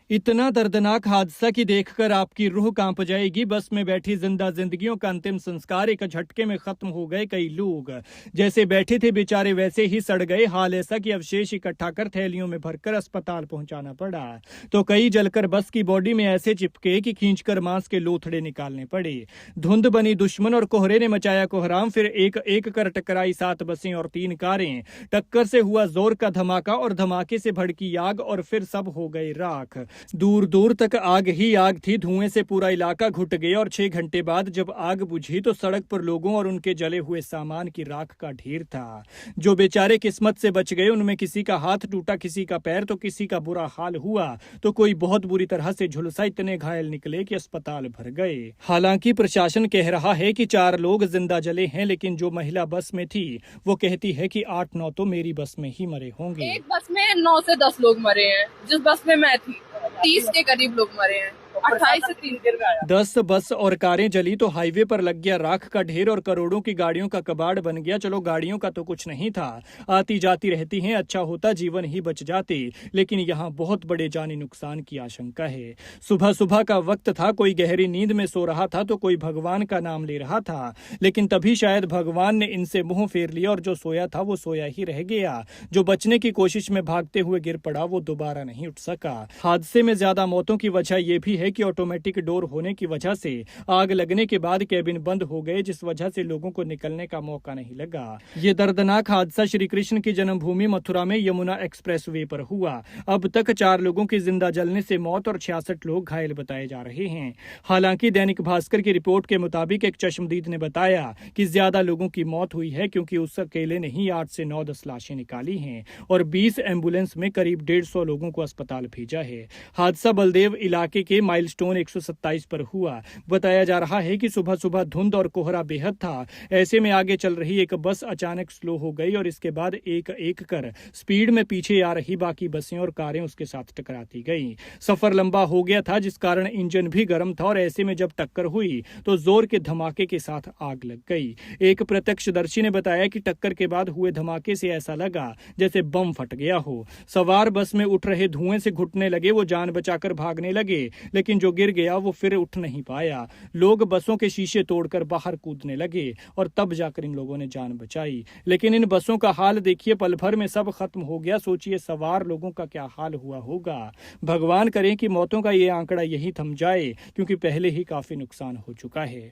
इतना दर्दनाक हादसा कि देखकर आपकी रूह कांप जाएगी। बस में बैठी जिंदा जिंदगियों का अंतिम संस्कार एक झटके में खत्म हो गए। कई लोग जैसे बैठे थे बेचारे वैसे ही सड़ गए। हाल ऐसा कि अवशेष इकट्ठा कर थैलियों में भरकर अस्पताल पहुंचाना पड़ा, तो कई जलकर बस की बॉडी में ऐसे चिपके कि खींचकर मांस के लोथड़े निकालने पड़े। धुंध बनी दुश्मन और कोहरे ने मचाया कोहराम। फिर एक एक कर टकराई 7 बसें और 3 कारें। टक्कर से हुआ जोर का धमाका और धमाके से भड़की आग और फिर सब हो गए राख। दूर दूर तक आग ही आग थी। धुएं से पूरा इलाका घुट गया और 6 घंटे बाद जब आग बुझी तो सड़क पर लोगों और उनके जले हुए सामान की राख का ढेर था। जो बेचारे किस्मत से बच गए उनमें किसी का हाथ टूटा, किसी का पैर, तो किसी का बुरा हाल हुआ तो कोई बहुत बुरी तरह से झुलसा। इतने घायल निकले कि अस्पताल भर गए। हालांकि प्रशासन कह रहा है कि 4 लोग जिंदा जले हैं, लेकिन जो महिला बस में थी वो कहती है कि 8-9 तो मेरी बस में ही मरे होंगे। एक बस में 9 से 10 लोग मरे हैं। जिस बस में मैं थी 30 के करीब लोग मरे हैं। 28 से 3 देर में आया। 10 बस और कारें जली तो हाईवे पर लग गया राख का ढेर और करोड़ों की गाड़ियों का कबाड़ बन गया। चलो गाड़ियों का तो कुछ नहीं था, आती जाती रहती हैं, अच्छा होता जीवन ही बच जाते, लेकिन यहाँ बहुत बड़े जानी नुकसान की आशंका है। सुबह सुबह का वक्त था, कोई गहरी नींद में सो रहा था तो कोई भगवान का नाम ले रहा था, लेकिन तभी शायद भगवान ने इनसे मुंह फेर लिया और जो सोया था वो सोया ही रह गया। जो बचने की कोशिश में भागते हुए गिर पड़ा वो दोबारा नहीं उठ सका। हादसे में ज्यादा मौतों की वजह यह भी है कि ऑटोमेटिक डोर होने की वजह से आग लगने के बाद कैबिन बंद हो गए, जिस वजह से लोगों को निकलने का मौका नहीं लगा। ये दर्दनाक हादसा श्री कृष्ण की जन्मभूमि मथुरा में यमुना एक्सप्रेसवे पर हुआ। अब तक 4 लोगों की जिंदा जलने से मौत और 66 लोग घायल बताए जा रहे हैं। हालांकि दैनिक भास्कर की रिपोर्ट के मुताबिक एक चश्मदीद ने बताया कि ज्यादा लोगों की मौत हुई है, क्योंकि उस अकेले ने ही 8 से 9-10 लाशें निकाली हैं और 20 एम्बुलेंस में करीब 150 लोगों को अस्पताल भेजा है। हादसा बलदेव इलाके के माइलस्टोन 127 पर हुआ। बताया जा रहा है कि सुबह सुबह धुंध और कोहरा बेहद था। ऐसे में आगे चल रही एक बस अचानक स्लो हो गई और इसके बाद एक एक कर स्पीड में पीछे आ रही बाकी बसें और कारें उसके साथ टकराती गईं। सफर लंबा हो गया था, जिस कारण इंजन भी गर्म था और ऐसे में जब टक्कर हुई तो जोर के धमाके के साथ आग लग गई। एक प्रत्यक्षदर्शी ने बताया कि टक्कर के बाद हुए धमाके से ऐसा लगा जैसे बम फट गया हो। सवार बस में उठ रहे धुएं से घुटने लगे, वो जान बचाकर भागने लगे, लेकिन जो गिर गया वो फिर उठ नहीं पाया। लोग बसों के शीशे तोड़कर बाहर कूदने लगे और तब जाकर इन लोगों ने जान बचाई। लेकिन इन बसों का हाल देखिए, पल भर में सब खत्म हो गया। सोचिए सवार लोगों का क्या हाल हुआ होगा। भगवान करें कि मौतों का ये आंकड़ा यही थम जाए, क्योंकि पहले ही काफी नुकसान हो चुका है।